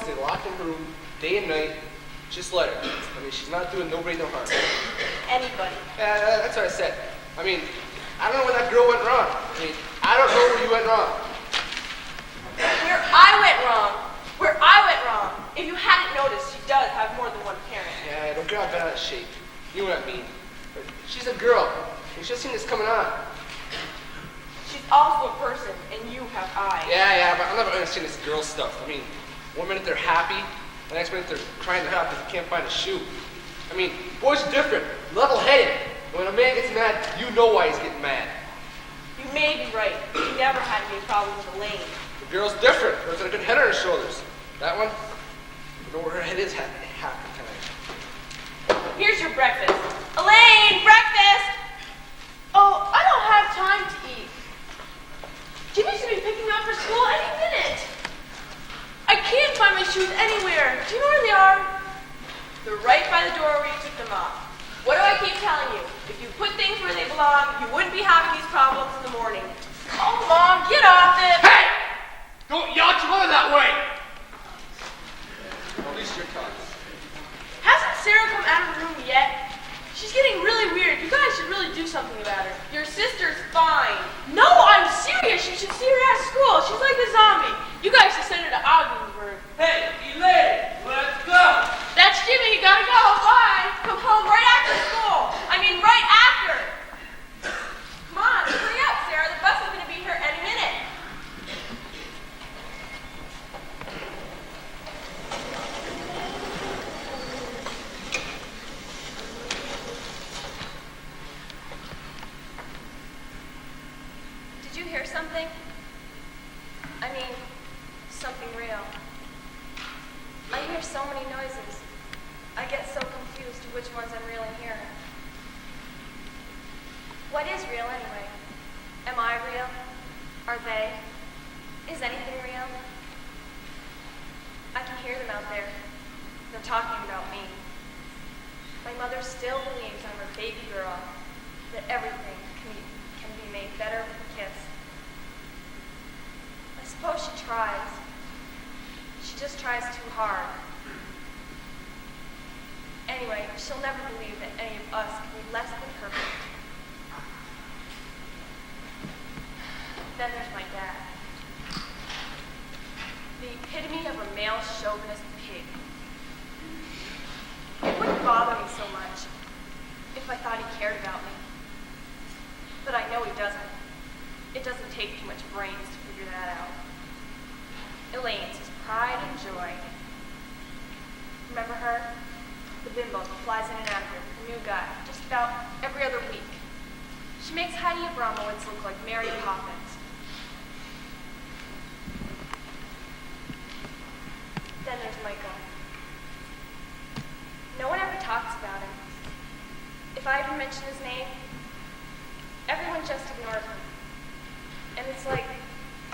stay locked in her room day and night, just let her. I mean, she's not doing nobody no harm. Anybody. That's what I said. I mean, I don't know where that girl went wrong. I mean, I don't know where you went wrong. Where I went wrong. Where I went wrong. If you hadn't noticed, she does have more than one parent. Yeah, don't get out of shape. You know what I mean. But she's a girl. You should have seen this coming on. She's also a person, and you have eyes. Yeah, but I'll never understand this girl stuff. I mean, one minute they're happy, the next minute they're crying their head off because they can't find a shoe. I mean, boys are different, level-headed. When a man gets mad, you know why he's getting mad. You may be right. You never had any problem with Elaine. The girl's different. She's got a good head on her shoulders. That one, you know where her head is half the time. Here's your breakfast. Elaine, breakfast! Oh, I don't have time to eat. Jimmy should be picking me up for school any minute. I can't find my shoes anywhere. Do you know where they are? They're right by the door where you took them off. What do I keep telling you? If you put things where they belong, you wouldn't be having these problems in the morning. Oh, Mom, get off it! Hey! Don't yacht your mother that way! At least your thoughts. Hasn't Sarah come out of the room yet? She's getting really weird. You guys should really do something about her. Your sister's fine. No, I'm serious. You should see her at school. She's like a zombie. You guys should send her to Ogdensburg. Hey, Elaine, let's go! That's Jimmy. You gotta go. Bye. Come home right after school. I mean, right after. Come on, hurry up, Sarah. The bus is gonna be here any minute. Did you hear something? I mean, something real. I hear so many noises. I get so confused which ones I'm really hearing. What is real anyway? Am I real? Are they? Is anything real? I can hear them out there. They're talking about me. My mother still believes I'm her baby girl, that everything can be made better with a kiss. I suppose she tries. She just tries too hard. Anyway, she'll never believe that any of us can be less than perfect. Then there's my dad. The epitome of a male chauvinist pig. It wouldn't bother me so much if I thought he cared about me. But I know he doesn't. It doesn't take too much brains to figure that out. Elaine's his pride and joy. Remember her? The bimbo who flies in and after with a new guy just about every other week. She makes Heidi Abramowitz look like Mary Poppins. Then there's Michael. No one ever talks about him. If I even mention his name, everyone just ignores him. And it's like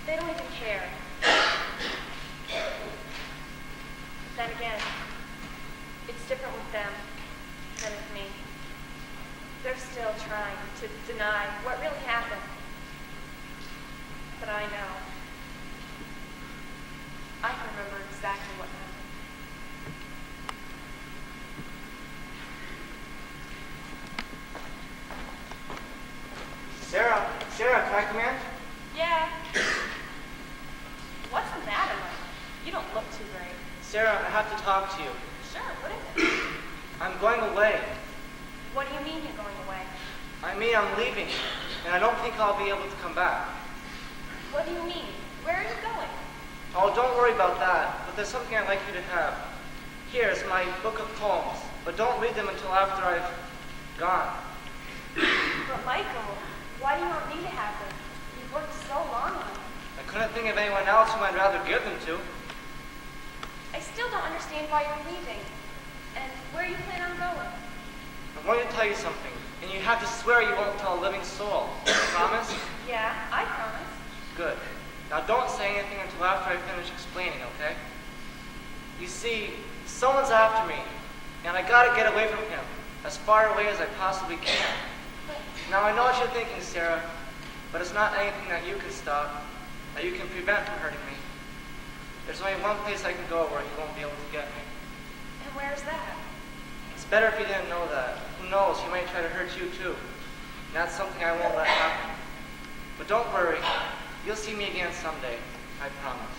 they don't even care. Then again, it's different with them than with me. They're still trying to deny what really happened. But I know. I can remember exactly what happened. Sarah, can I come in? Yeah. What's the matter, Mike? You don't look too great. Sarah, I have to talk to you. Sure, what is it? I'm going away. What do you mean you're going away? I mean I'm leaving, and I don't think I'll be able to come back. What do you mean? Where are you going? Oh, don't worry about that, but there's something I'd like you to have. Here's my book of poems, but don't read them until after I've gone. But Michael, why do you want me to have them? You've worked so long on them. I couldn't think of anyone else whom I'd rather give them to. I still don't understand why you're leaving. And where you plan on going? I'm going to tell you something, and you have to swear you won't tell a living soul. Promise? Yeah, I promise. Good. Now don't say anything until after I finish explaining, okay? You see, someone's after me, and I gotta get away from him, as far away as I possibly can. Now I know what you're thinking, Sarah, but it's not anything that you can stop, that you can prevent from hurting me. There's only one place I can go where he won't be able to get me. And where's that? It's better if you didn't know that. Who knows, he might try to hurt you too. And that's something I won't let happen. But don't worry, you'll see me again someday, I promise.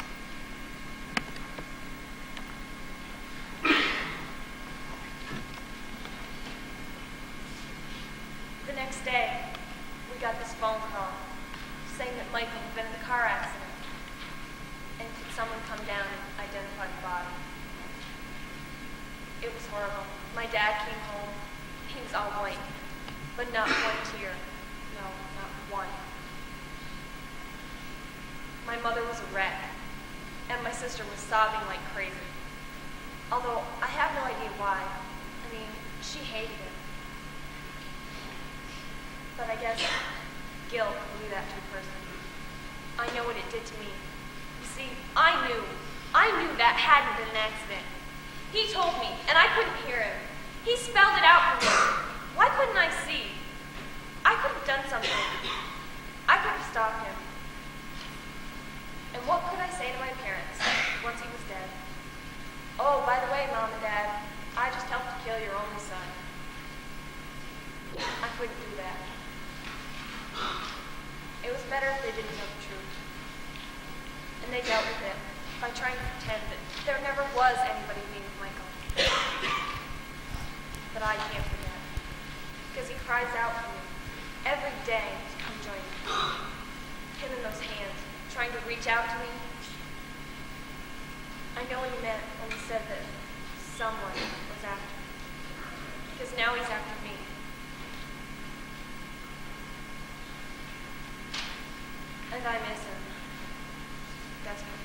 The next day, we got this phone call saying that Michael had been in a car accident. And could someone come down and identify the body? It was horrible. My dad came home. He was all white, but not one tear. No, not one. My mother was a wreck, and my sister was sobbing like crazy. Although I have no idea why. I mean, she hated him. But I guess guilt will do that to a person. I know what it did to me. You see, I knew that hadn't been an accident. He told me, and I couldn't hear him. He spelled it out for me. Why couldn't I see? I could have done something. I could have stopped him. And what could I say to my parents once he was dead? Oh, by the way, Mom and Dad, I just helped to kill your only son. I couldn't do that. It was better if they didn't know the truth. And they dealt with it by trying to pretend that there never was anybody mean with Michael. But I can't forget. Because he cries out for me every day to come join me. Him in those hands, trying to reach out to me. I know what he meant when he said that someone was after me. Because now he's after me. And I miss him. Desperately.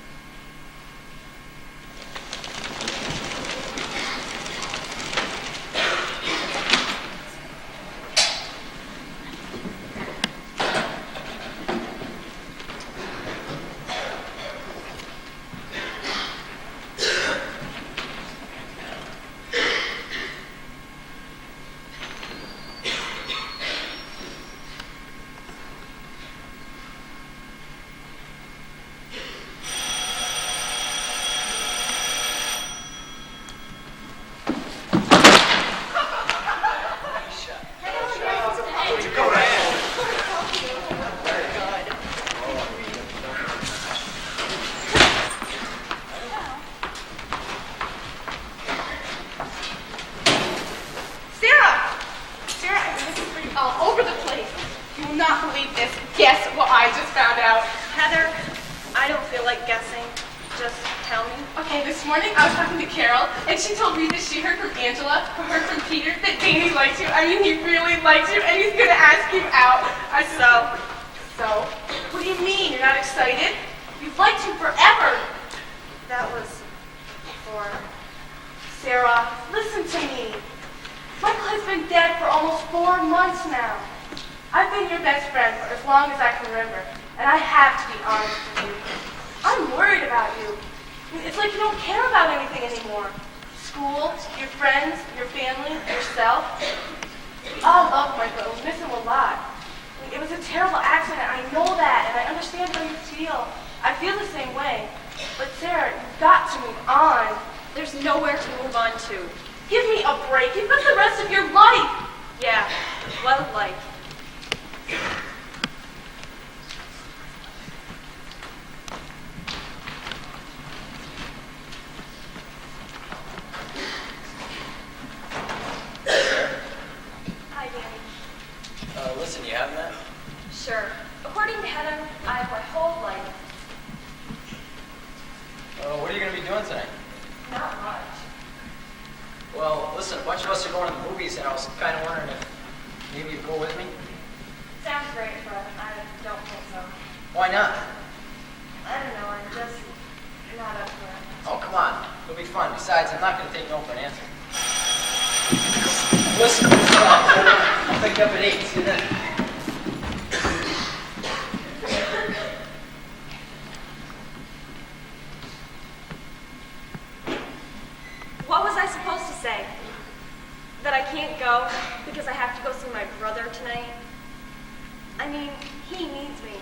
He needs me.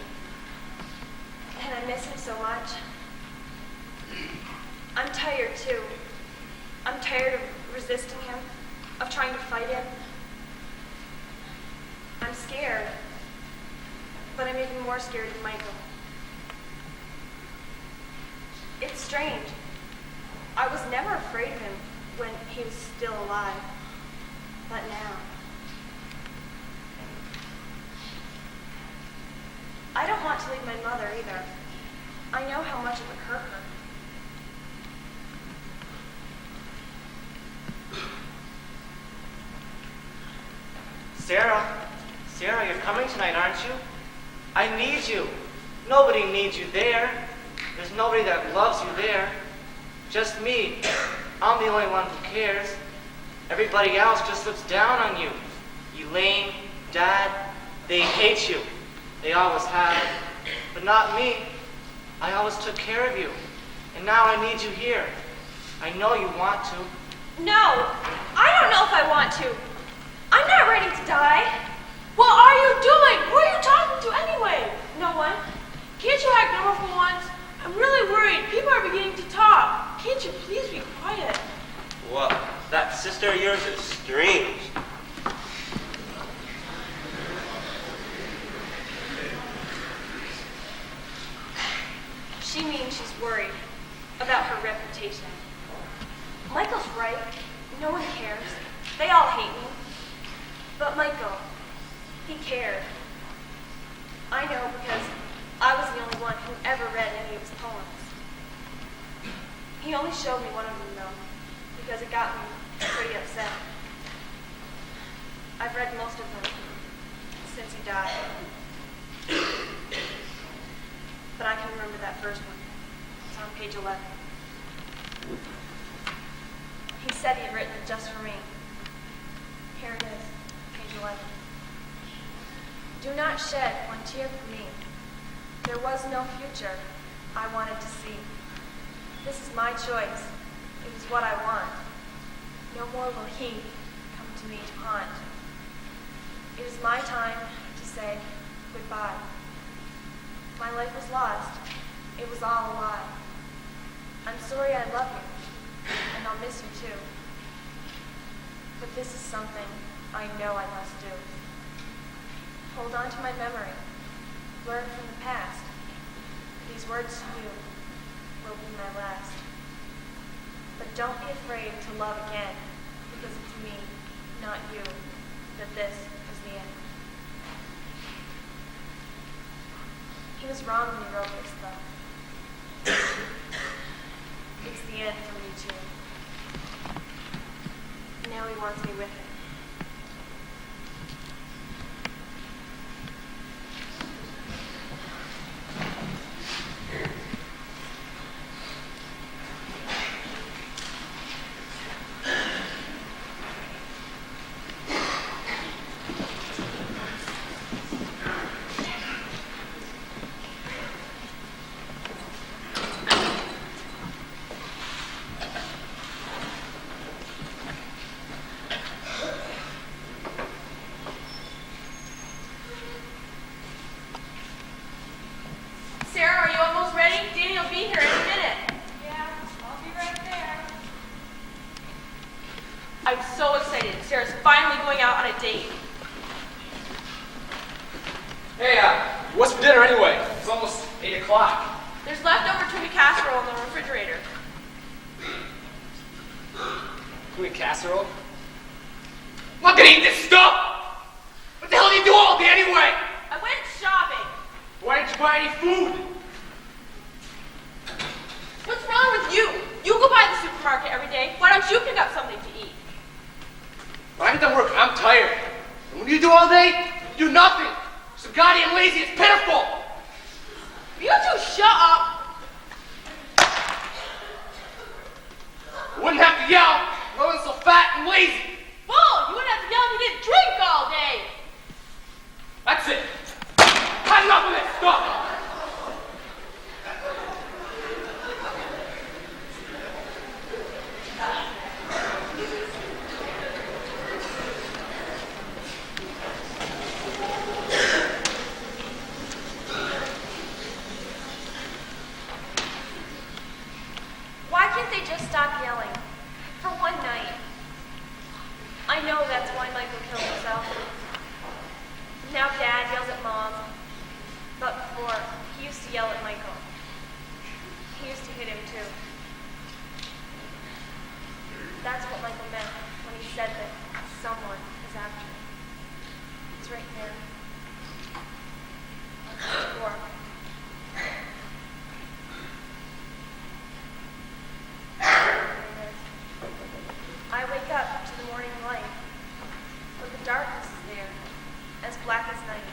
And I miss him so much. I'm tired too. I'm tired of resisting him, of trying to fight him. I'm scared, but I'm even more scared of Michael. It's strange. I was never afraid of him when he was still alive, but now. I don't want to leave my mother either. I know how much it would hurt her. Sarah, you're coming tonight, aren't you? I need you. Nobody needs you there. There's nobody that loves you there. Just me. I'm the only one who cares. Everybody else just looks down on you. Elaine, Dad, they hate you. They always have. But not me. I always took care of you. And now I need you here. I know you want to. No, I don't know if I want to. I'm not ready to die. What are you doing? Who are you talking to anyway? No one. Can't you act normal for once? I'm really worried. People are beginning to talk. Can't you please be quiet? Well, that sister of yours is strange. She means she's worried about her reputation. Michael's right. No one cares. They all hate me. But Michael, he cared. I know because I was the only one who ever read any of his poems. He only showed me one of them, though, because it got me pretty upset. I've read most of them since he died. But I can remember that first one. It's on page 11. He said he'd written it just for me. Here it is, page 11. Do not shed one tear for me. There was no future I wanted to see. This is my choice. It is what I want. No more will he come to me to haunt. It is my time to say goodbye. My life was lost. It was all a lie. I'm sorry I love you, and I'll miss you too. But this is something I know I must do. Hold on to my memory. Learn from the past. These words to you will be my last. But don't be afraid to love again, because it's me, not you, that this is the end. He was wrong when he wrote this, though. It's the end for me, too. Now he wants me with him. What's for dinner anyway? It's almost 8 o'clock. There's leftover tuna casserole in the refrigerator. Tuna casserole? I'm not gonna eat this stuff! What the hell do you do all day anyway? I went shopping. Why didn't you buy any food? What's wrong with you? You go by the supermarket every day. Why don't you pick up something to eat? When I get done work, I'm tired. And what do you do all day? You do nothing. So goddamn lazy, it's pitiful. You two shut up. I wouldn't have to yell. I wasn't so fat and lazy. Bull, you wouldn't have to yell if you didn't drink all day. That's it. Had enough of this stuff. Why can't stop yelling. For one night. I know that's why Michael killed himself. Now Dad yells at Mom. But before, he used to yell at Michael. He used to hit him too. That's what Michael meant when he said that someone is after me. It's right there. On page 4. I wake up to the morning light, but the darkness is there, as black as night.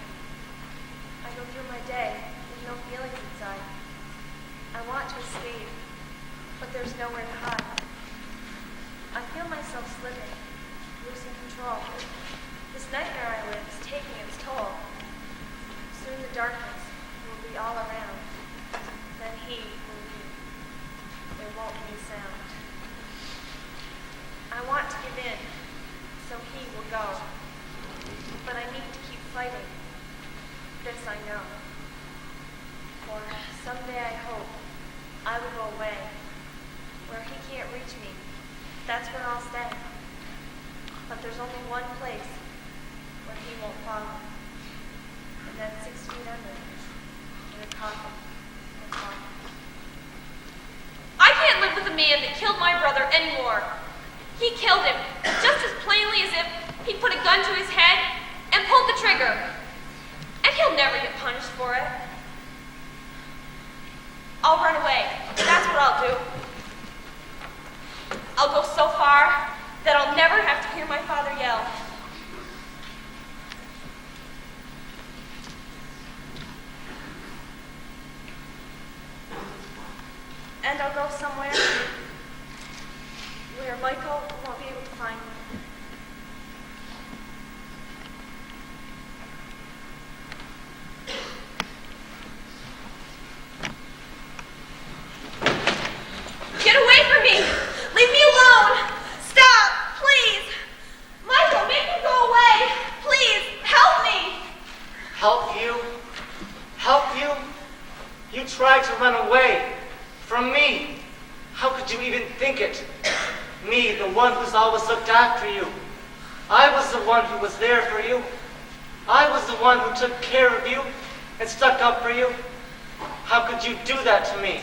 I go through my day with no feelings inside. I want to escape, but there's nowhere to hide. I feel myself slipping, losing control. This nightmare I live is taking its toll. Soon the darkness will be all around. Then he will leave. There won't be a sound. I want to give in, so he will go. But I need to keep fighting. This I know. For someday I hope I will go away, where he can't reach me. That's where I'll stay. But there's only one place where he won't follow. And that's 6 feet under, in a coffin. I can't live with a man that killed my brother anymore. He killed him just as plainly as if he'd put a gun to his head and pulled the trigger. And he'll never get punished for it. I'll run away. That's what I'll do. I'll go so far that I'll never have to hear my father yell. And I'll go somewhere where Michael won't be able to find me. Get away from me! Leave me alone! Stop! Please! Michael, make me go away! Please, help me! Help you? Help you? You tried to run away from me. How could you even think it? Me, the one who's always looked after you. I was the one who was there for you. I was the one who took care of you and stuck up for you. How could you do that to me?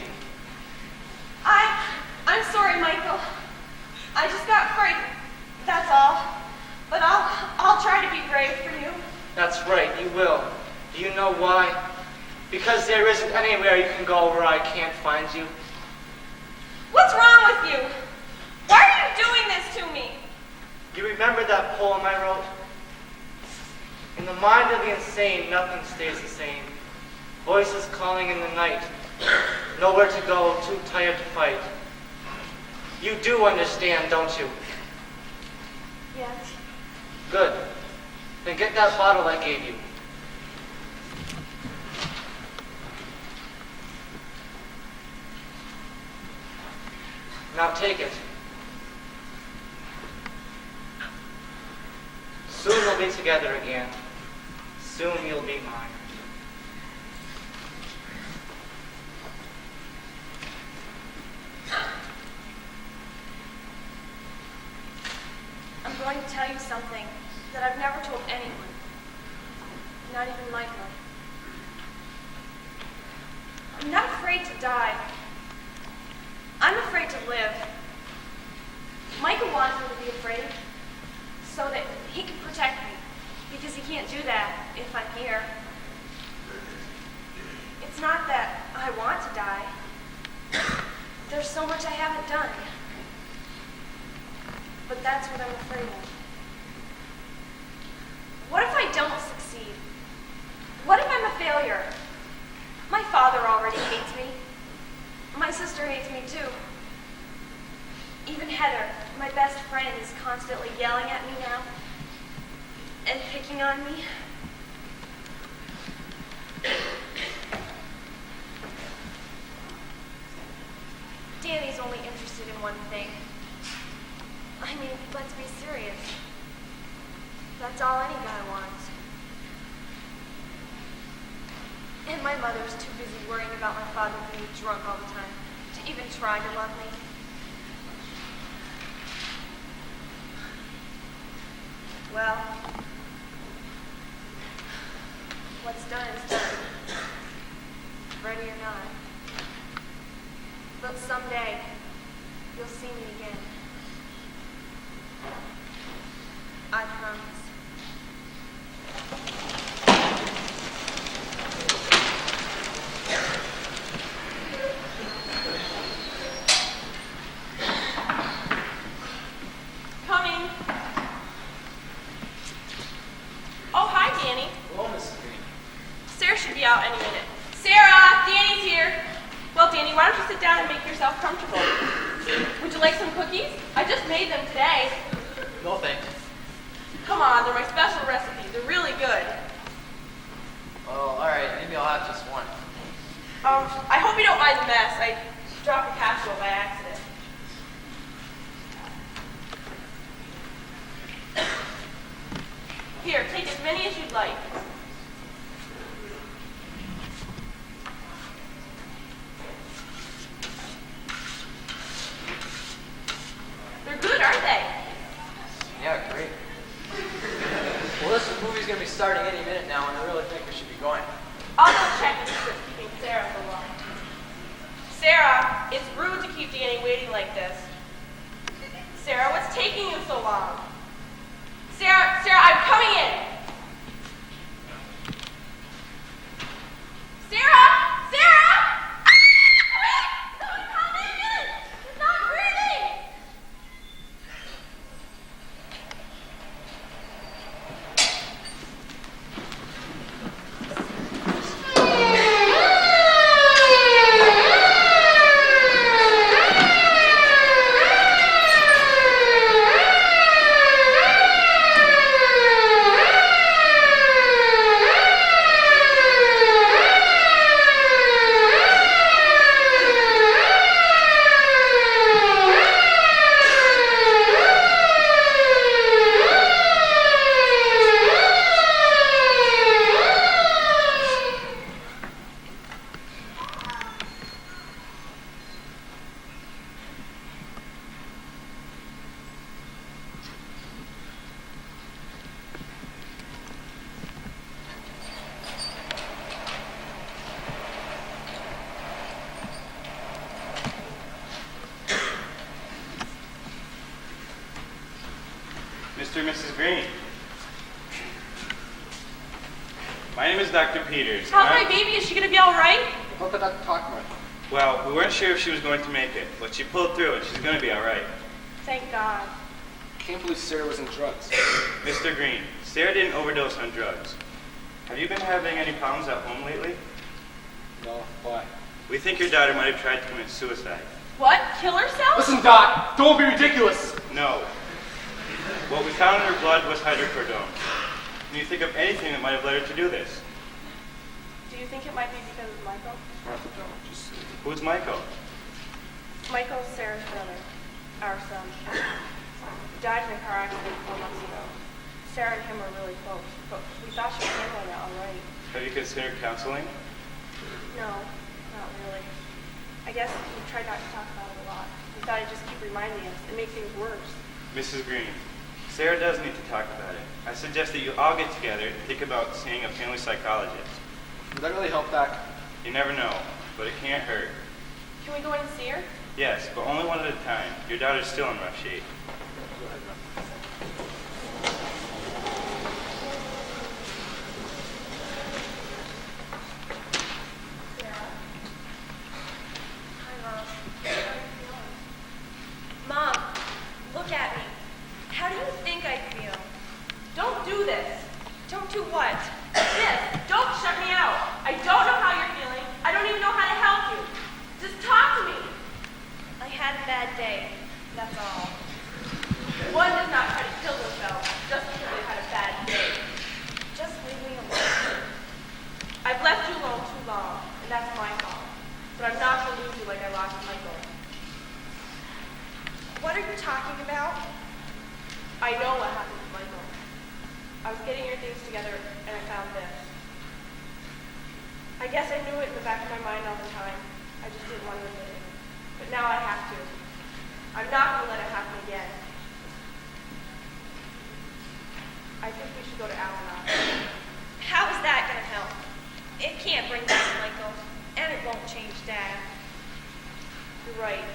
I'm sorry, Michael. I just got frightened. That's all. But I'll try to be brave for you. That's right, you will. Do you know why? Because there isn't anywhere you can go where I can't find you. What's wrong with you? Why are you doing this to me? You remember that poem I wrote? In the mind of the insane, nothing stays the same. Voices calling in the night. Nowhere to go, too tired to fight. You do understand, don't you? Yes. Good. Then get that bottle I gave you. Now take it. Soon we'll be together again. Soon you'll be mine. I'm going to tell you something that I've never told anyone. Not even Michael. I'm not afraid to die. I'm afraid to live. Michael wants me to be afraid so that he can protect me, because he can't do that if I'm here. It's not that I want to die. There's so much I haven't done. But that's what I'm afraid of. What if I don't succeed? What if I'm a failure? My father already hates me. My sister hates me too. Even Heather, my best friend, is constantly yelling at me now and picking on me. Danny's only interested in one thing. I mean, let's be serious. That's all any guy wants. And my mother's too busy worrying about my father being drunk all the time to even try to love me. Well, what's done is done. Ready or not. But someday, you'll see me again. I promise. Coming. Oh, hi, Danny. Hello, Mrs. Green. Sarah should be out any minute. Sarah, Danny's here. Well, Danny, why don't you sit down and make yourself comfortable? Would you like some cookies? I just made them today. No thanks. Come on, they're my special recipe. They're really good. Oh, alright, maybe I'll have just one. I hope you don't mind the mess. I dropped the capsule by accident. Here, take as many as you'd like. They're good, aren't they? Yeah, great. Well, this movie's gonna be starting any minute now, and I really think we should be going. I'll go check and see what's keeping Sarah so long. Sarah, it's rude to keep Danny waiting like this. Sarah, what's taking you so long? Sarah, I'm coming in. Sarah! Don't come in! She's not breathing! Mr. and Mrs. Green. My name is Dr. Peters. How's my baby? Is she gonna be all right? What about that talk about? Well, we weren't sure if she was going to make it, but she pulled through and she's going to be all right. Thank God. Can't believe Sarah was in drugs. Mr. Green, Sarah didn't overdose on drugs. Have you been having any problems at home lately? No, why? We think your daughter might have tried to commit suicide. What? Kill herself? Listen, Doc, don't be ridiculous. No. What we found in her blood was hydrocodone. Can you think of anything that might have led her to do this? Do you think it might be because of Michael? Martha, don't. Just Who's Michael? Michael's Sarah's brother, our son. He died in a car accident 4 months ago. Sarah and him were really close, but we thought she was handling it all right. Have you considered counseling? No, not really. I guess we tried not to talk about it a lot. We thought it'd just keep reminding us and make things worse. Mrs. Green, Sarah does need to talk about it. I suggest that you all get together and think about seeing a family psychologist. would that really help, Doc? You never know, but it can't hurt. Can we go in and see her? Yes, but only one at a time. Your daughter's still in rough shape. Go ahead, Doc. Mom, look at me. How do you think I feel? Don't do this. Don't do what? This. Don't shut me out. I don't know how you're feeling. I don't even know how to help you. Just talk to me. I had a bad day. That's all. One does not try to kill themselves just because they had a bad day. Just leave me alone. I've left you alone too long, and that's my fault. But I'm not going to lose you like I lost Michael. What are you talking about? I know what happened to Michael. I was getting your things together, and I found this. I guess I knew it in the back of my mind all the time. I just didn't want to admit it. But now I have to. I'm not going to let it happen again. I think we should go to Al-Anon. How is that going to help? It can't bring back Michael, and it won't change Dad. You're right.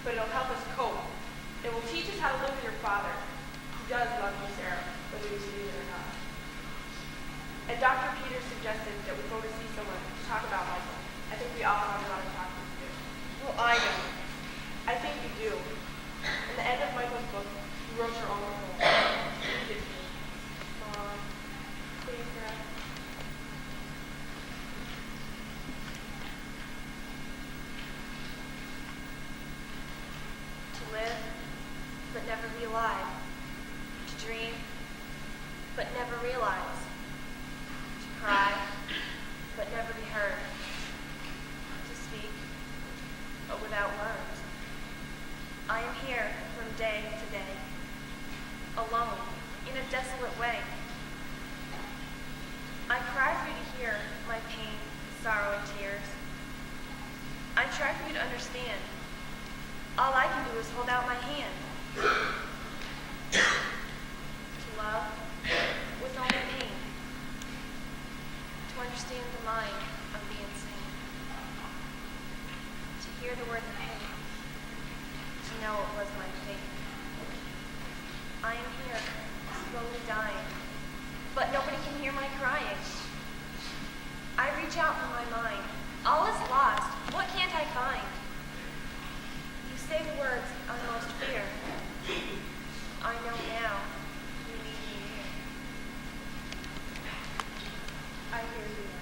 But it'll help us cope. It will teach us how to live with your father. He does love you, Sarah, whether you see it or not. And Dr. Peters suggested that we go to see someone to talk about Michael. I think we all have a lot of talking to do. Well, I don't. I think you do. In the end of Michael's book, you wrote your own report. Read it to me. Please, Sarah. To live, but never be alive. To dream, but never realize. To cry, but never be heard. To speak, but without words. I am here from day to day, alone, in a desolate way. I cry for you to hear my pain, sorrow, and tears. I try for you to understand. All I can do is hold out my hand. To love with only pain. To understand the mind of the insane. To hear the word pain. To know it was my fate. I am here, slowly dying, but nobody can hear my crying. I reach out from my mind. All is lost. What can't I find? You say the words I most fear. I know now you need me near. I hear you now.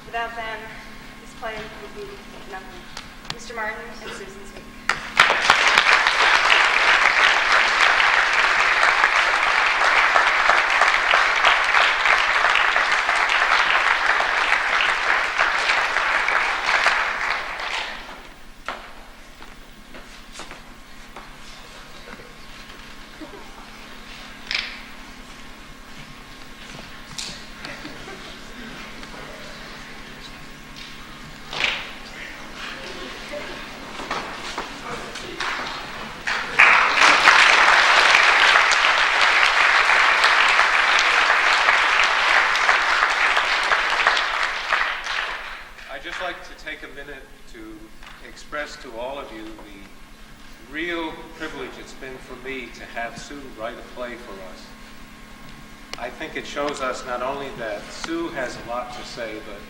Without them, this play would be nothing. Mr. Martin and Susan speak. To all of you the real privilege it's been for me to have Sue write a play for us. I think it shows us not only that Sue has a lot to say, but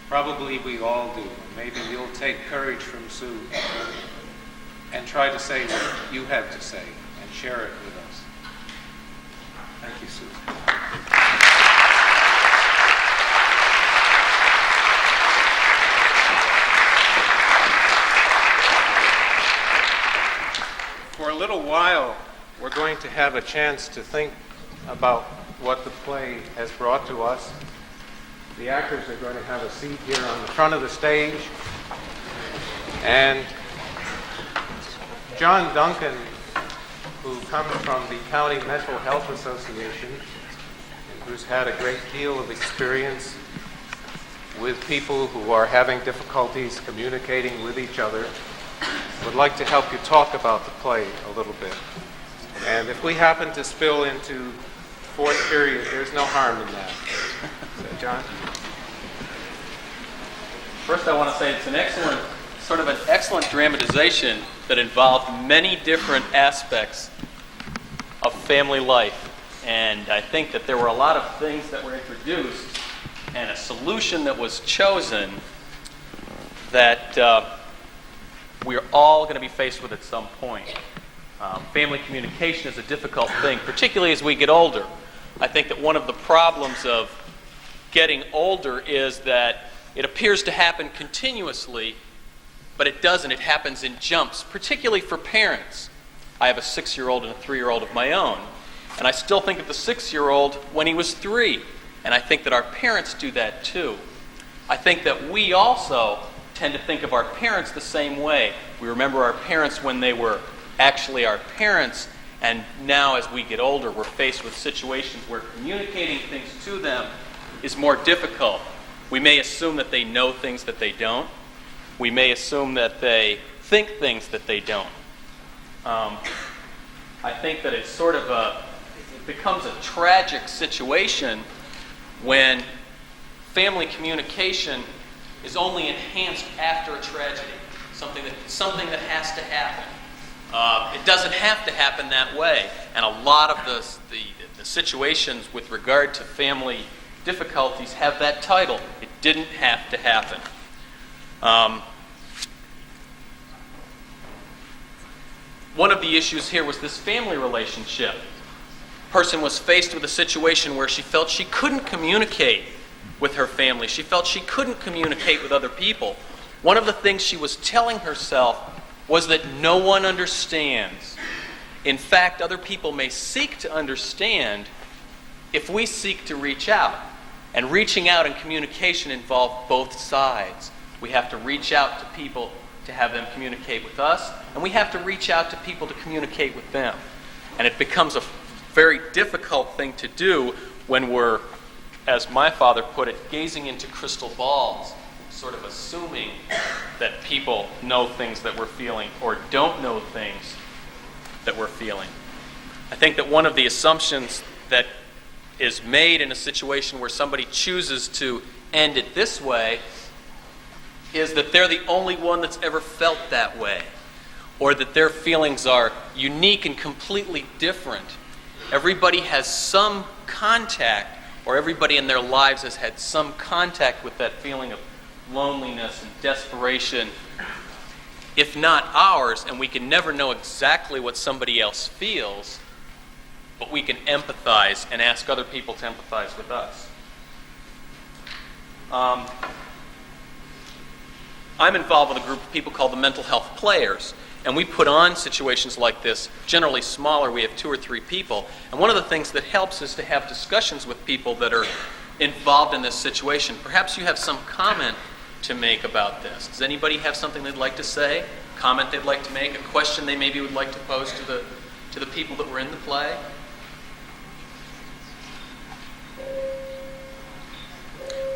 probably we all do. Maybe you'll take courage from Sue and try to say what you have to say and share it with us. Thank you, Sue. For a little while, we're going to have a chance to think about what the play has brought to us. The actors are going to have a seat here on the front of the stage. And John Duncan who comes from the County Mental Health Association and who's had a great deal of experience with people who are having difficulties communicating with each other, would like to help you talk about the play a little bit. And if we happen to spill into fourth period, there's no harm in that. John? First, I want to say it's an excellent dramatization that involved many different aspects of family life. And I think that there were a lot of things that were introduced and a solution that was chosen that we're all going to be faced with at some point. Family communication is a difficult thing, particularly as we get older. I think that one of the problems of getting older is that it appears to happen continuously, but it doesn't. It happens in jumps, particularly for parents. I have a 6-year-old and a 3-year-old of my own, and I still think of the 6-year-old when he was 3, and I think that our parents do that too. I think that we also tend to think of our parents the same way. We remember our parents when they were actually our parents, and now as we get older, we're faced with situations where communicating things to them is more difficult. We may assume that they know things that they don't. We may assume that they think things that they don't. I think that it's it becomes a tragic situation when family communication is only enhanced after a tragedy, something that has to happen. It doesn't have to happen that way, and a lot of the situations with regard to family difficulties have that title. It didn't have to happen. One of the issues here was this family relationship. Person was faced with a situation where she felt she couldn't communicate with her family. She felt she couldn't communicate with other people. One of the things she was telling herself was that no one understands. In fact, other people may seek to understand if we seek to reach out. And reaching out and communication involve both sides. We have to reach out to people to have them communicate with us, and we have to reach out to people to communicate with them. And it becomes a very difficult thing to do when we're, as my father put it, gazing into crystal balls, sort of assuming that people know things that we're feeling or don't know things that we're feeling. I think that one of the assumptions that is made in a situation where somebody chooses to end it this way is that they're the only one that's ever felt that way, or that their feelings are unique and completely different. Everybody has some contact, or everybody in their lives has had some contact with that feeling of loneliness and desperation, if not ours, and we can never know exactly what somebody else feels, but we can empathize and ask other people to empathize with us. I'm involved with a group of people called the Mental Health Players, and we put on situations like this, generally smaller. We have 2 or 3 people, and one of the things that helps is to have discussions with people that are involved in this situation. Perhaps you have some comment to make about this. Does anybody have something they'd like to say, comment they'd like to make, a question they maybe would like to pose to the people that were in the play?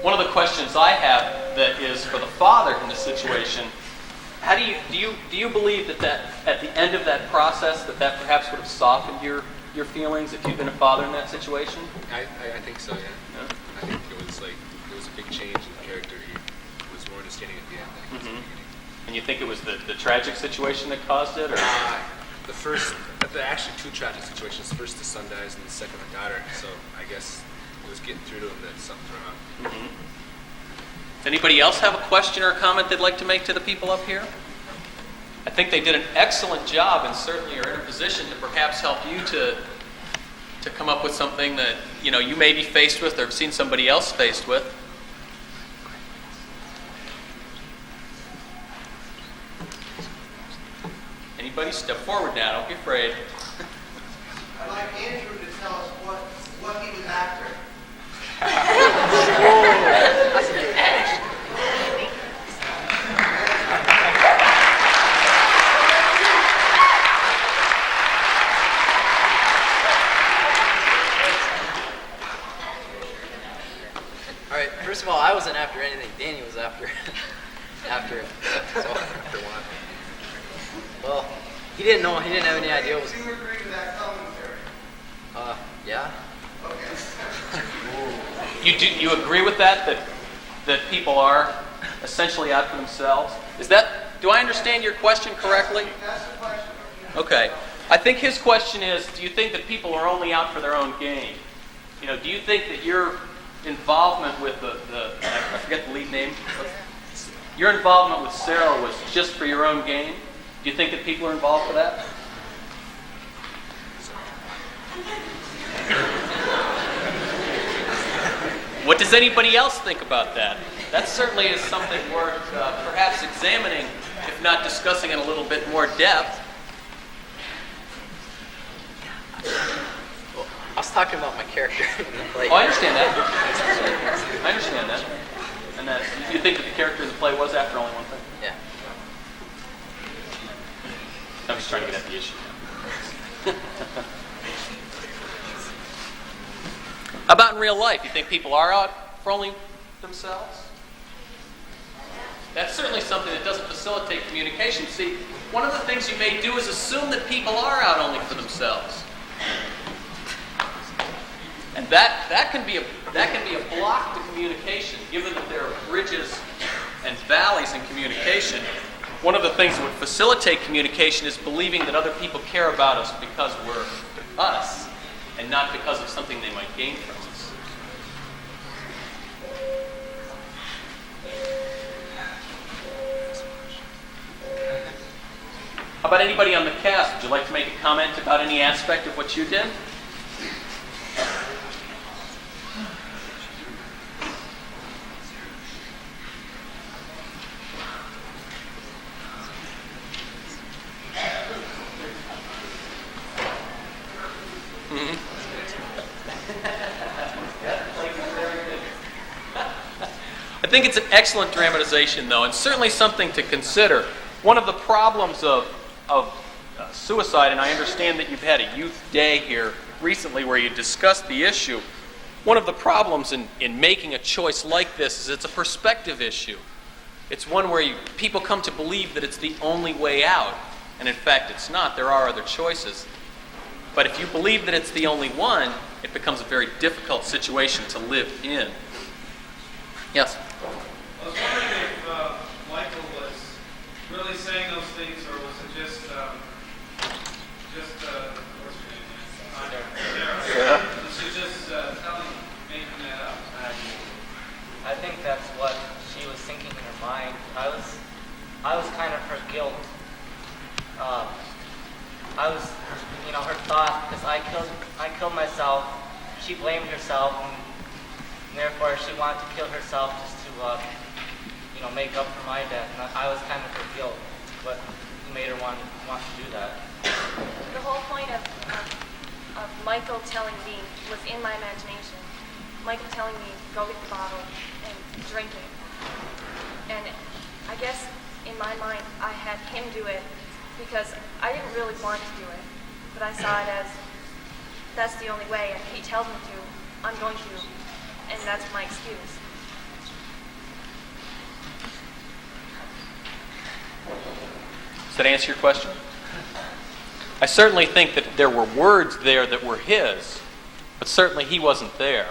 One of the questions I have that is for the father in this situation, how do you believe that at the end of that process that perhaps would have softened your feelings if you'd been a father in that situation? I think so, yeah. I think it was a big change in character. He was more understanding at the end than he was at the beginning. And you think it was the tragic situation that caused it, or? Actually 2 tragic situations. First, the son dies, and the second, the daughter. So I guess it was getting through to him that something's wrong. Mm-hmm. Does anybody else have a question or a comment they'd like to make to the people up here? I think they did an excellent job, and certainly are in a position to perhaps help you to come up with something that you may be faced with or have seen somebody else faced with. Anybody? Step forward now. Don't be afraid. I'd like Andrew to tell us what he was after. wasn't after anything. Danny was after after it. So, after one. Well, he didn't know. He didn't have any idea. Do you agree to that commentary? Yeah. Okay. You agree with that people are essentially out for themselves? Do I understand your question correctly? That's the question. Okay. I think his question is, do you think that people are only out for their own gain? You know, do you think that your involvement with I forget the lead name, your involvement with Sarah was just for your own gain? Do you think that people are involved for that? What does anybody else think about that? That certainly is something worth perhaps examining, if not discussing in a little bit more depth. Well, I was talking about my character in the play. Oh, I understand that. I understand that. And that you think that the character in the play was after only one thing? Yeah. I'm just trying to get at the issue now. How about in real life? You think people are out for only themselves? That's certainly something that doesn't facilitate communication. See, one of the things you may do is assume that people are out only for themselves. And that can be a block to communication, given that there are bridges and valleys in communication. One of the things that would facilitate communication is believing that other people care about us because we're us, and not because of something they might gain from us. How about anybody on the cast? Would you like to make a comment about any aspect of what you did? I think it's an excellent dramatization, though, and certainly something to consider. One of the problems of suicide, and I understand that you've had a youth day here recently where you discussed the issue. One of the problems in making a choice like this is it's a perspective issue. It's one where people come to believe that it's the only way out, and in fact it's not. There are other choices. But if you believe that it's the only one, it becomes a very difficult situation to live in. Yes? I was wondering if Michael was really saying those things, or was it just what's her name? Sarah. Was she just making that up? I think that's what she was thinking in her mind. I was kind of her guilt. I was, her thought, because I killed myself. She blamed herself, and therefore she wanted to kill herself just to, make up for my death. And I was kind of her guilt, what made her want to do that. The whole point of Michael telling me was in my imagination. Michael telling me, go get the bottle and drink it. And I guess in my mind, I had him do it because I didn't really want to do it. But I saw it as, that's the only way. And he tells me to, I'm going to. And that's my excuse. Does that answer your question? I certainly think that there were words there that were his, but certainly he wasn't there.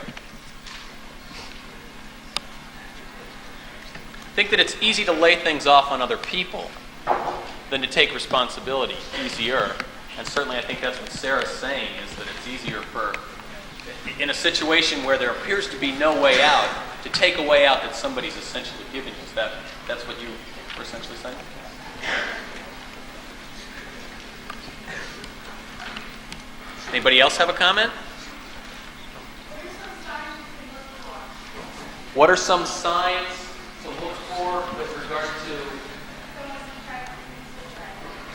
I think that it's easy to lay things off on other people than to take responsibility, easier. And certainly I think that's what Sarah's saying, is that it's easier for, in a situation where there appears to be no way out, to take a way out that somebody's essentially giving you. That's what you were essentially saying? Anybody else have a comment? What are some signs to look for with regard to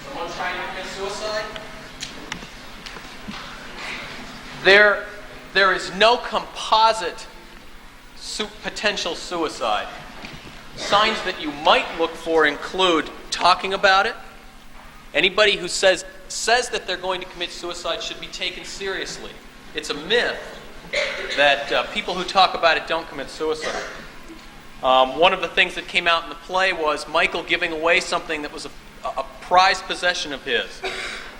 someone trying to commit suicide? There is no composite potential suicide. Signs that you might look for include talking about it. Anybody who says that they're going to commit suicide should be taken seriously. It's a myth that people who talk about it don't commit suicide. One of the things that came out in the play was Michael giving away something that was a prized possession of his.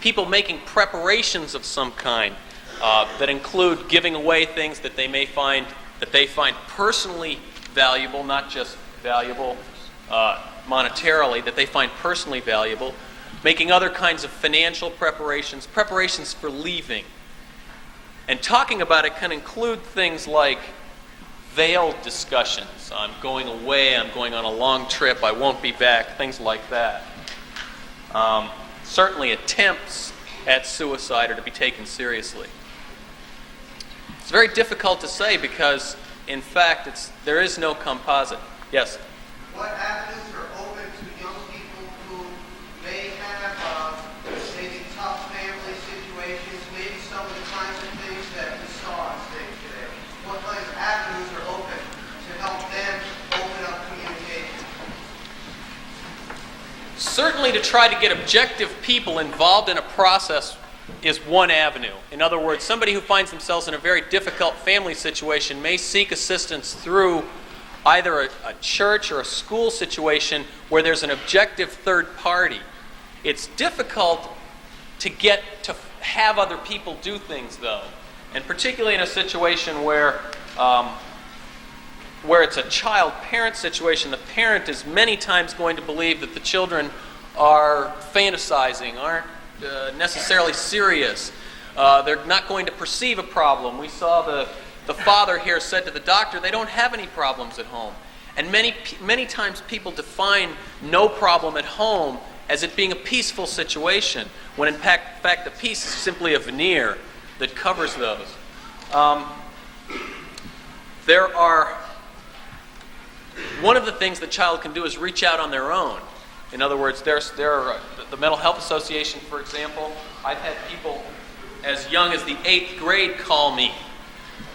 People making preparations of some kind that include giving away things that they find personally valuable, not just valuable monetarily, that they find personally valuable, making other kinds of financial preparations for leaving. And talking about it can include things like veiled discussions. I'm going away, I'm going on a long trip, I won't be back, things like that. Certainly attempts at suicide are to be taken seriously. It's very difficult to say because, in fact, there is no composite. Yes? What avenues are open to young people who may have maybe tough family situations, maybe some of the kinds of things that we saw on stage today? What kinds of avenues are open to help them open up communication? Certainly to try to get objective people involved in a process is one avenue. In other words, somebody who finds themselves in a very difficult family situation may seek assistance through either a church or a school situation where there's an objective third party. It's difficult to get to have other people do things, though, and particularly in a situation where it's a child-parent situation. The parent is many times going to believe that the children are fantasizing, aren't necessarily serious. They're not going to perceive a problem. We saw the father here said to the doctor, they don't have any problems at home. And many times people define no problem at home as it being a peaceful situation, when in fact the peace is simply a veneer that covers those. One of the things the child can do is reach out on their own. In other words, there are the Mental Health Association, for example. I've had people as young as the 8th grade call me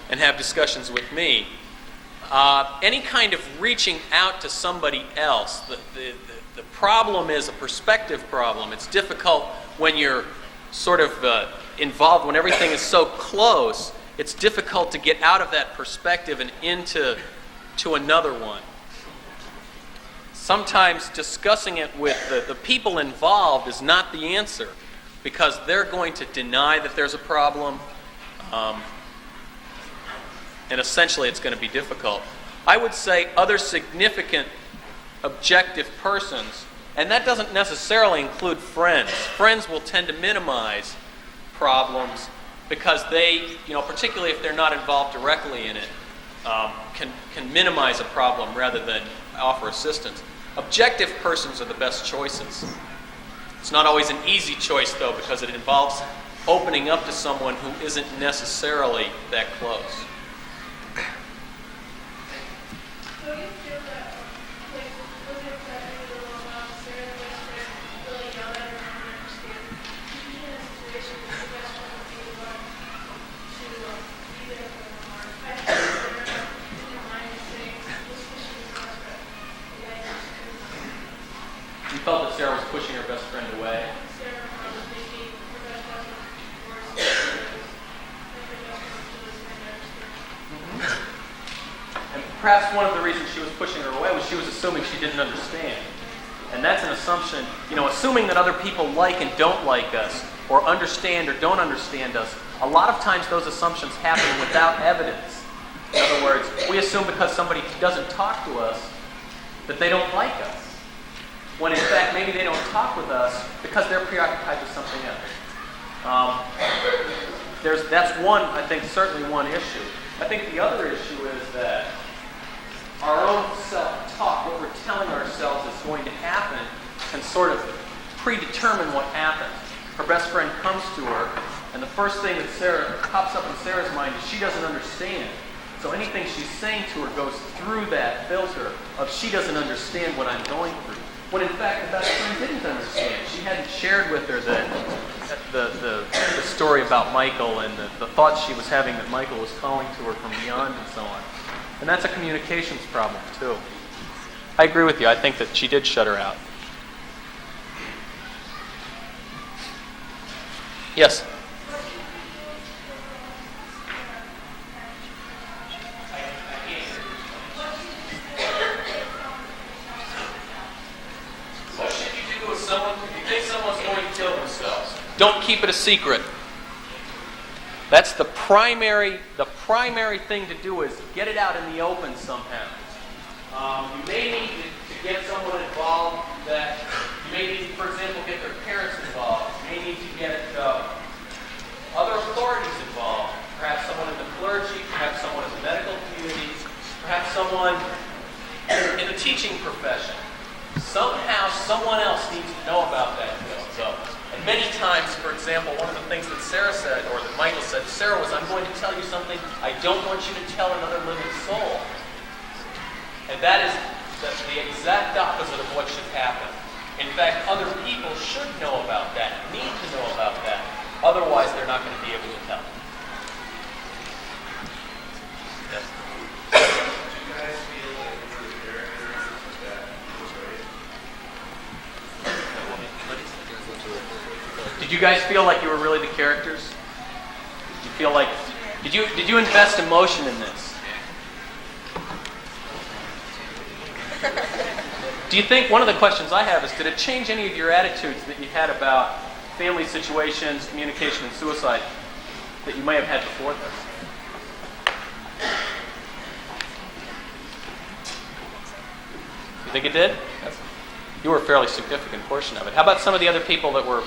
and have discussions with me. Any kind of reaching out to somebody else, the problem is a perspective problem. It's difficult when you're sort of involved, when everything is so close. It's difficult to get out of that perspective and into another one. Sometimes discussing it with the people involved is not the answer, because they're going to deny that there's a problem, and essentially it's going to be difficult. I would say other significant objective persons, and that doesn't necessarily include friends. Friends will tend to minimize problems because they, particularly if they're not involved directly in it, can minimize a problem rather than offer assistance. Objective persons are the best choices. It's not always an easy choice, though, because it involves opening up to someone who isn't necessarily that close. So you feel that, was it exactly the little Sarah, the best friend, really yelled at her and understand? Being in a situation where the best friend would be the one to be there for them, or I just Sarah in your mind and saying, this is she was best friend. You felt that Sarah was pushing her best friend away. Sarah was making her best friend worse than her best friend was misunderstood. And perhaps one of the reasons she was pushing her away was she was assuming she didn't understand. And that's an assumption, assuming that other people like and don't like us, or understand or don't understand us. A lot of times those assumptions happen without evidence. In other words, we assume because somebody doesn't talk to us that they don't like us, when in fact maybe they don't talk with us because they're preoccupied with something else. That's one, I think, certainly one issue. I think the other issue is that our own self-talk, what we're telling ourselves is going to happen, can sort of predetermine what happens. Her best friend comes to her, and the first thing that pops up in Sarah's mind is she doesn't understand. So anything she's saying to her goes through that filter of she doesn't understand what I'm going through. When in fact the best friend didn't understand. She hadn't shared with her the story about Michael and the thoughts she was having that Michael was calling to her from beyond and so on. And that's a communications problem too. I agree with you. I think that she did shut her out. Yes? Don't keep it a secret. That's the primary thing to do is get it out in the open somehow. You may need to get someone involved that, you may need to, for example, get their parents involved. You may need to get other authorities involved. Perhaps someone in the clergy, perhaps someone in the medical community, perhaps someone in the teaching profession. Somehow someone else needs to know about that. And many times, for example, one of the things that Sarah said, or that Michael said, Sarah was, I'm going to tell you something I don't want you to tell another living soul. And that is the exact opposite of what should happen. In fact, other people should know about that, need to know about that. Otherwise, they're not going to be able to tell. Yes? Did you guys feel like you were really the characters? Did you feel like, did you invest emotion in this? Do you think, one of the questions I have is, did it change any of your attitudes that you had about family situations, communication, and suicide that you may have had before this? You think it did? You were a fairly significant portion of it. How about some of the other people that were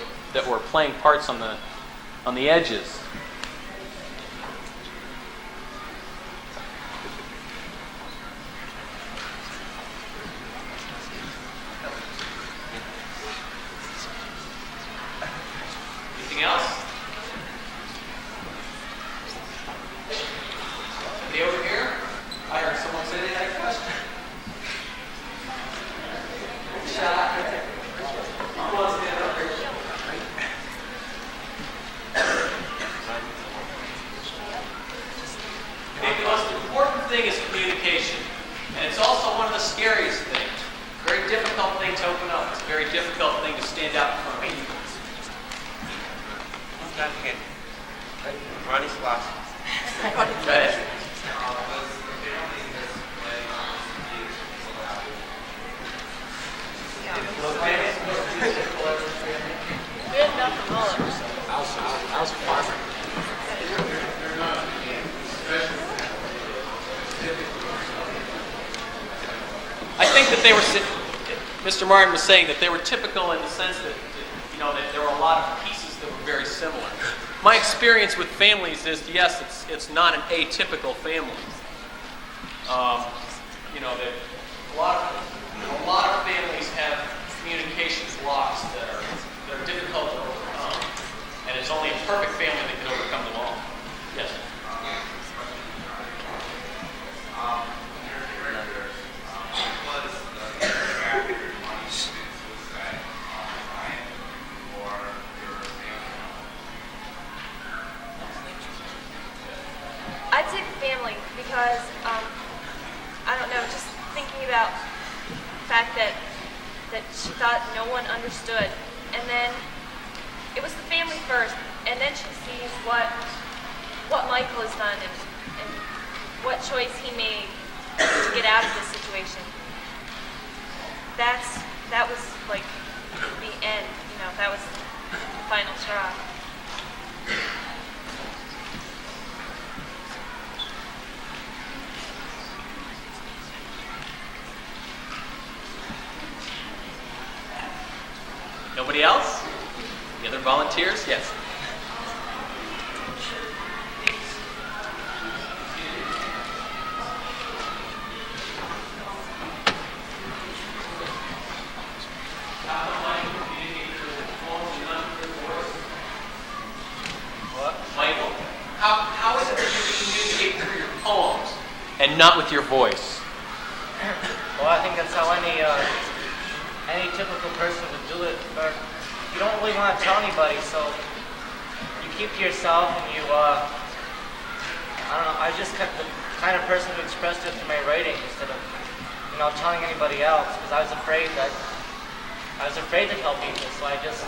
playing parts on the edges? Anything else? Somebody over here? I heard someone say they had a question. The most important thing is communication, and it's also one of the scariest things. Very difficult thing to open up. It's a very difficult thing to stand out in front of people. Ronnie's last. Go ahead. We had enough of all of us. I was a farmer. I think that they were, Mr. Martin was saying that they were typical in the sense that, that there were a lot of pieces that were very similar. My experience with families is, yes, it's not an atypical family. That a lot of families have communication blocks that are difficult to overcome, and it's only a perfect family that can overcome them all. Yes. I'd say family because, I don't know, just thinking about the fact that she thought no one understood. And then it was the family first, and then she sees what Michael has done and what choice he made to get out of this situation. That was like the end, that was the final straw. Nobody else? Any other volunteers? Yes. What? Michael, how is it that you communicate through your poems and not with your voice? Well, I think that's how any typical person would do it. But you don't really want to tell anybody, so you keep to yourself and you, I don't know, I just kept the kind of person who expressed it through my writing instead of, telling anybody else, because I was afraid to tell people, so I just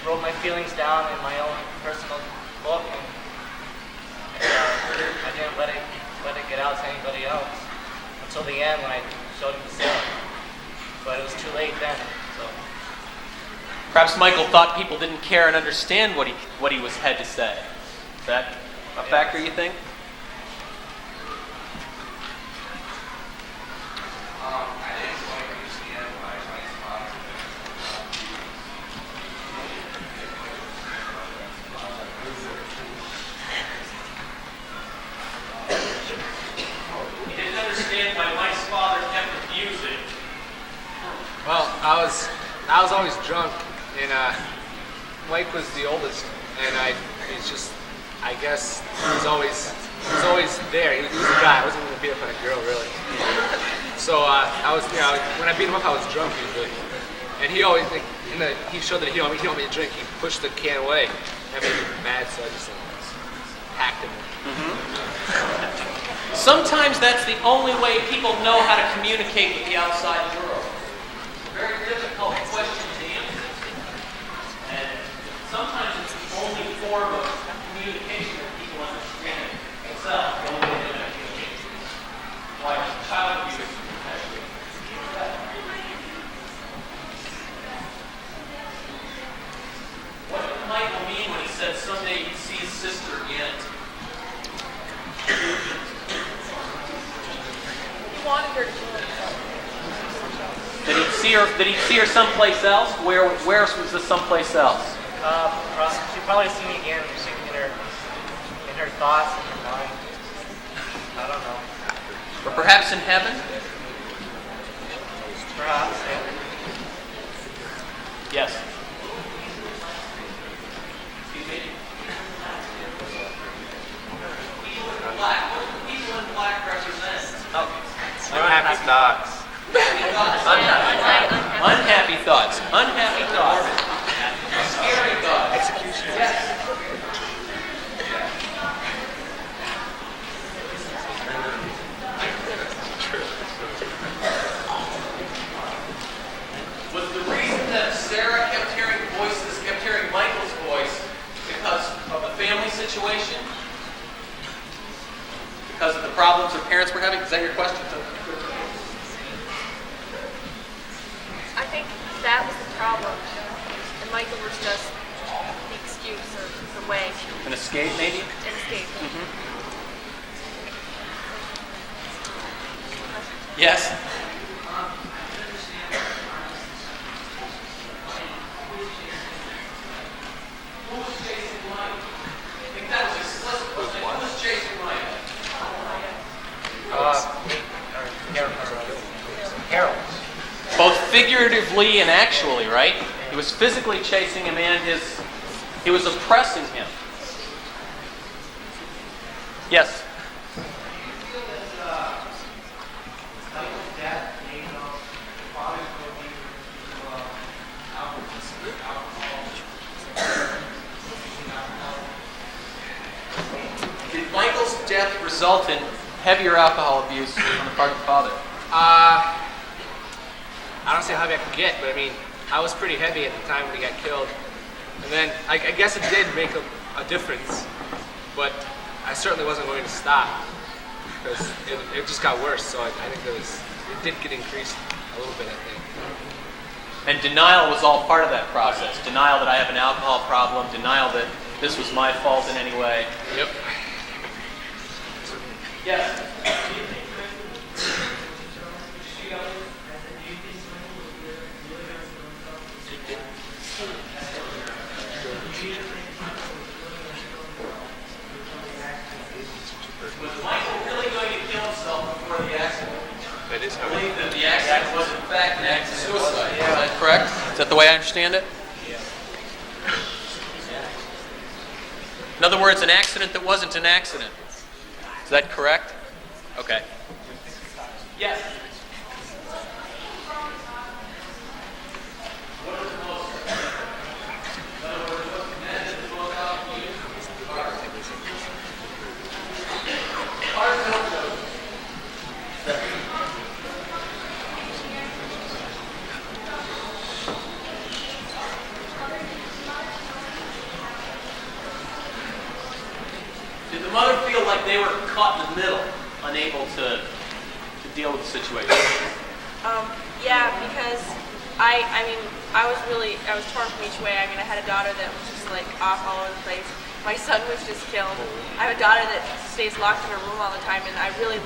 wrote my feelings down in my own personal book, and I didn't let it get out to anybody else until the end when I showed it to Sarah. But it was too late then, so. Perhaps Michael thought people didn't care and understand what he had to say. Is that a factor, you think? Well, I was always drunk, and Mike was the oldest, and I guess he was always there. He was a guy. I wasn't going to beat up on a girl, really. So when I beat him up, I was drunk usually, and he always he showed that he don't want me to drink. He pushed the can away. That made me mad, so I just hacked him. Sometimes that's the only way people know how to communicate with the outside world. Very difficult question to answer. And sometimes it's the only form of communication that people understand themselves. The only way they communicate. Like child abuse. What did Michael mean when he said someday you'd see his sister again? He wanted her to kill himself. Did he see her someplace else? Where was this someplace else? She'd probably see me again in her thoughts and her mind. I don't know. Or perhaps in heaven? Perhaps, yeah. Yes. Black. What do people in black represent? Unhappy thoughts. Unhappy thoughts. Unhappy thoughts. Scary thoughts. Execution. Yes. Was the reason that Sarah kept hearing voices, kept hearing Michael's voice, because of the family situation? Because of the problems her parents were having? Is that your question? I think that was the problem. And Michael was just the excuse or the way. An escape, maybe? An escape. Yes? Who was chasing Mike? I think that was explicit. Who was chasing Mike? Harold. Both figuratively and actually, right? He was physically chasing him and he was oppressing him. Yes? Did Michael's death result in heavier alcohol abuse on the part of the father? I don't see how heavy I could get, but I mean, I was pretty heavy at the time when he got killed. And then I guess it did make a difference, but I certainly wasn't going to stop because it just got worse. So I think it did get increased a little bit, I think. And denial was all part of that process. Denial that I have an alcohol problem, denial that this was my fault in any way. Yep. Yes. Was Michael really going to kill himself before the accident? That is how I believe that the accident was in fact an act of suicide. Is that correct? Is that the way I understand it? Yeah. In other words, an accident that wasn't an accident. Is that correct? Okay. Yes. Did the mother feel like they were caught in the middle, unable to deal with the situation? Yeah, because I mean, I was torn from each way. I mean, I had a daughter that was just like off all over the place. My son was just killed. I have a daughter that stays locked in her room all the time, and I really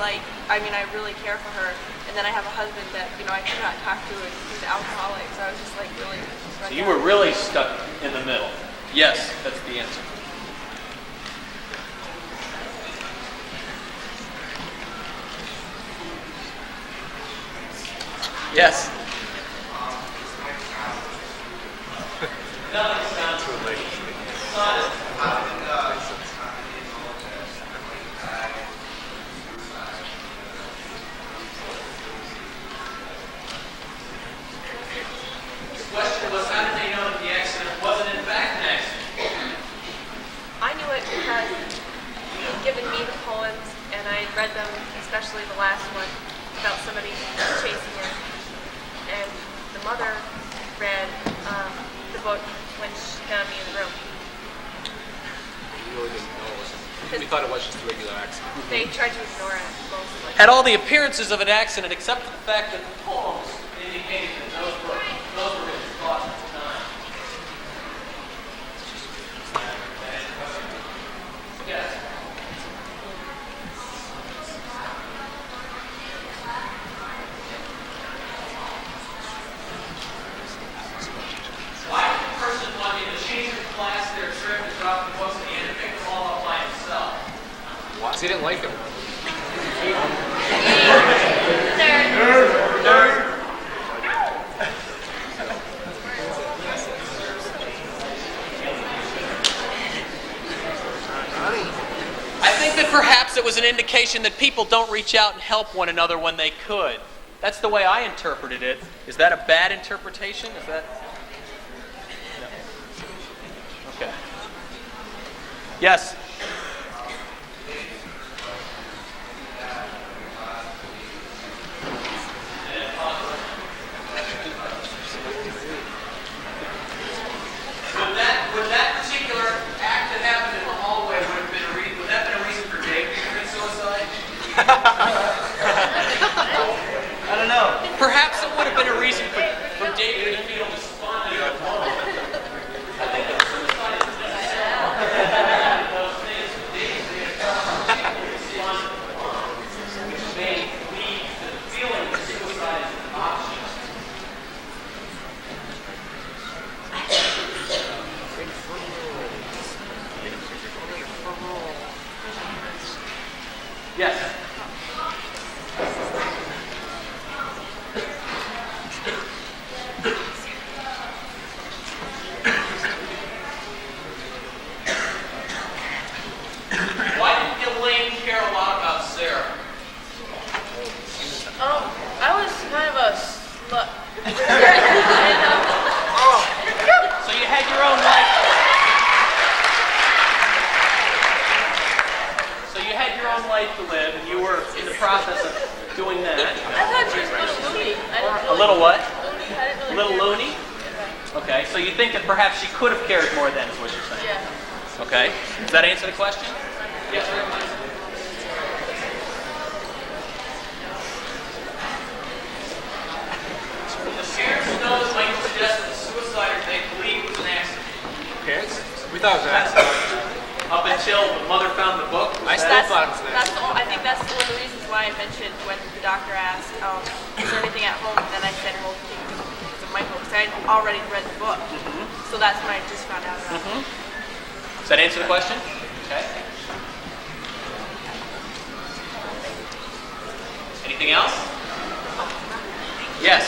care for her. And then I have a husband that, I could not talk to, and he's an alcoholic, so I was just like really... So you were really stuck in the middle. Yes, that's the answer. Yes. The question was, how did they know that the accident wasn't in fact an accident? I knew it because he had given me the poems, and I had read them, especially the last one, about somebody chasing her. And the mother read the book when she found me in the room. You really didn't know it was. We thought it was just a regular accident. They tried to ignore it mostly. Had all the appearances of an accident, except for the fact that the poems indicated that those were his thoughts at the time. Yes. Why did the person want me to change the class their trip and drop the books at the end and pick them all up by himself? Because he didn't like him. I think that perhaps it was an indication that people don't reach out and help one another when they could. That's the way I interpreted it. Is that a bad interpretation? Is that... No. Okay. Yes? Would that particular act that happened in the hallway would that been a reason for Dave to commit suicide? I don't know. Perhaps it would have been a reason for David to feel despondent alone. I think that suicide is necessarily those things that David despondent alone, which may lead to the feeling that suicide is an option. Yes. Why did Elaine care a lot about Sarah? I was kind of a slut. So you had your own life. So you had your own life to live, and you were in the process of doing that. I thought she was a little loony. A little what? Loony. I didn't really A little care. loony? Okay, so you think that perhaps she could have cared more then, is what you're saying? Yeah. Okay. Does that answer the question? Yes, sir. The parents know that Michael suggested the suicide they believe was an accident. Parents? We thought it was an accident. Up until the mother found the book? I still thought it was an accident. I think that's one of the reasons why I mentioned when the doctor asked, is there anything at home? And then I said, well, because of Michael, because I had already read the book. So that's when I just found out about it. Does that answer the question? Okay. Anything else? Yes.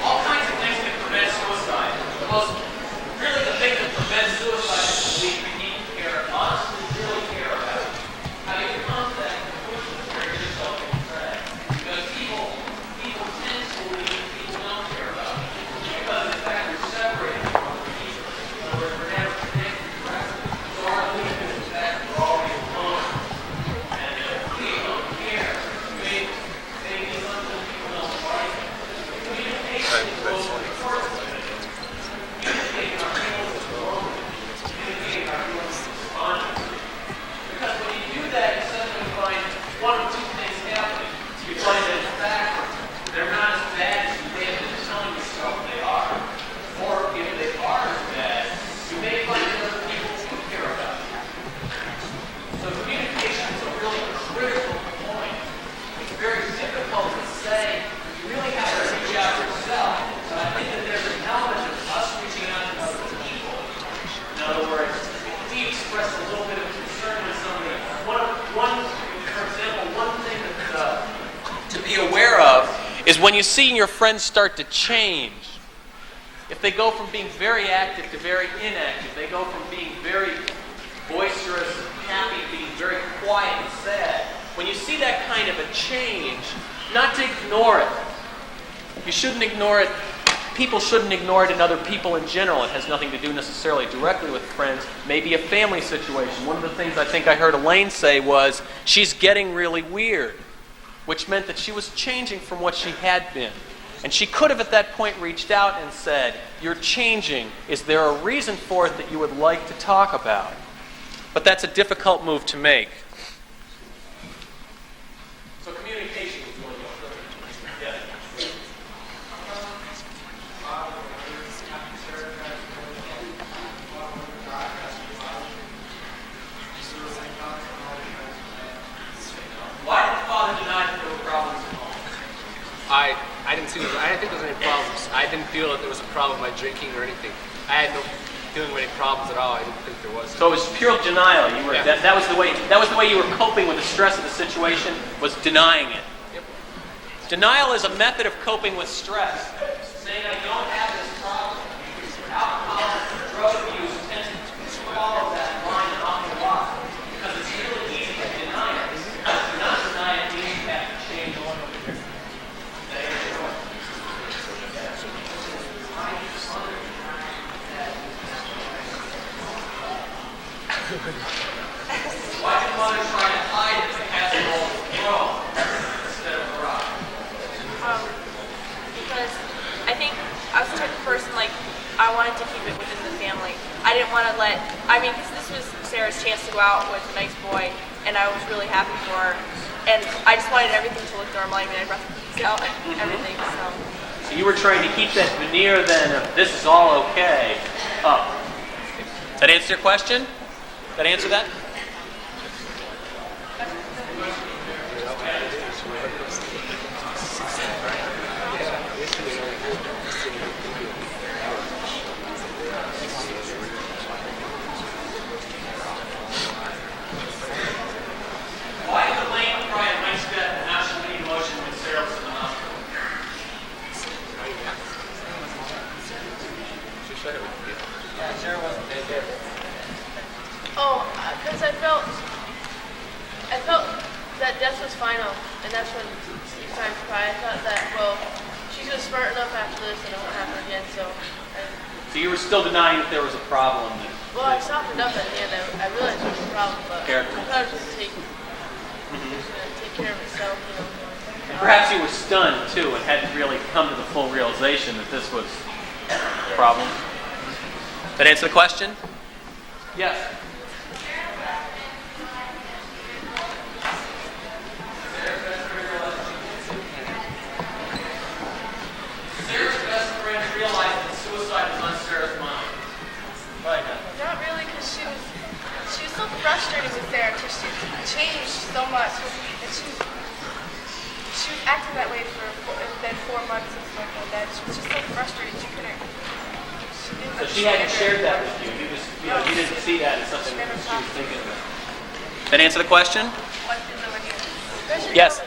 All kinds of things can prevent suicide. Really the thing that prevents suicide is we need to care, honestly, really care about how you come to that conclusion where you're yourself in threat. Because people tend to believe people don't care about it. Because in fact you're separated from other people. is when you see your friends start to change. If they go from being very active to very inactive, they go from being very boisterous and happy to being very quiet and sad. When you see that kind of a change, not to ignore it. You shouldn't ignore it. People shouldn't ignore it in other people in general. It has nothing to do necessarily directly with friends. Maybe a family situation. One of the things I think I heard Elaine say was, she's getting really weird, which meant that she was changing from what she had been. And she could have at that point reached out and said, you're changing. Is there a reason for it that you would like to talk about? But that's a difficult move to make. So communication is one of those. Yeah. Why did the father deny that there were problems at home? I didn't think there was any problems. I didn't feel that there was a problem by drinking or anything. I had no feeling of any problems at all. I didn't think there was. So it was pure denial. You were Yeah. that was the way you were coping with the stress of the situation, was denying it. Yep. Denial is a method of coping with stress. Saying I don't have this problem. Alcohol and drug abuse tends to follow that line an awful lot because it's really easy to deny it. To not deny it means you have to change one over here. Why did mother try to hide it the casserole throne instead of a rock? Because I think I was the type of person, like, I wanted to keep it within the family. I didn't want to because this was Sarah's chance to go out with a nice boy, and I was really happy for her. And I just wanted everything to look normal. I mean, I brought the keys out, everything, so. So you were trying to keep that veneer then of this is all okay up. Does that answer your question? That answer that? Why did Elaine cry at Mike's death and now she made emotion when Sarah was in the hospital? Sarah wasn't dead. Oh, because I felt that death was final, and that's when it's time to cry. I thought that, well, she's just smart enough after this and it won't happen again, so. So you were still denying that there was a problem. Well, I softened up at the end. I realized there was a problem, but I thought I was just going to take care of itself, And perhaps you were stunned, too, and hadn't really come to the full realization that this was a problem. That answer the question? Yes. Sarah's best friend realized that suicide was on Sarah's mind. Right. Not really, because she was so frustrated with Sarah because she changed so much, and she was acting that way for 4 months and stuff like that. She was just so frustrated she couldn't. So she hadn't shared that with you. You didn't see that as something that she was thinking about. That answer the question? Yes.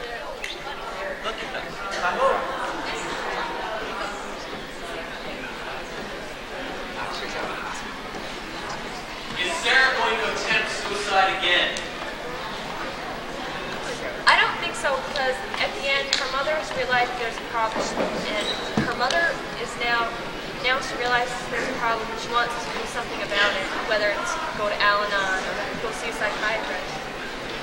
Is Sarah going to attempt suicide again? I don't think so, because at the end, her mother has realized there's a problem, and her mother is now she realizes there's a problem, and she wants to do something about it, whether it's go to Al-Anon or go see a psychiatrist.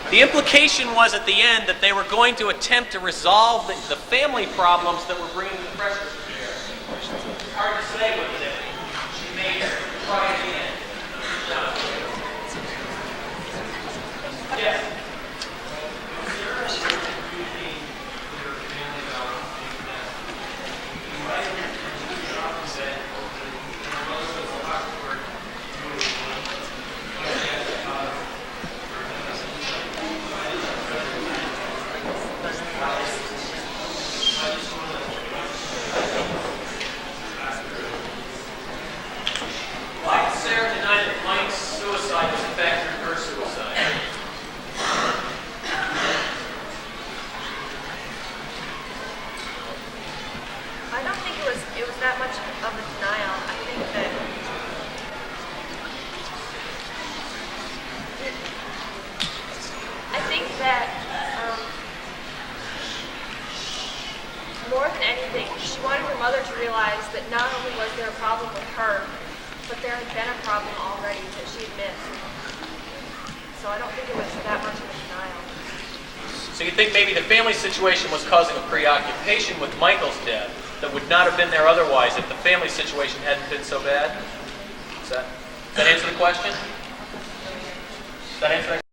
The implication was at the end that they were going to attempt to resolve the family problems that were bringing the pressure to bear. It's hard to say what she may try again. Yes. Why did Sarah anything. She wanted her mother to realize that not only was there a problem with her, but there had been a problem already that she had missed. So I don't think it was that much of a denial. So you think maybe the family situation was causing a preoccupation with Michael's death that would not have been there otherwise if the family situation hadn't been so bad? Does that answer the question? Does that answer the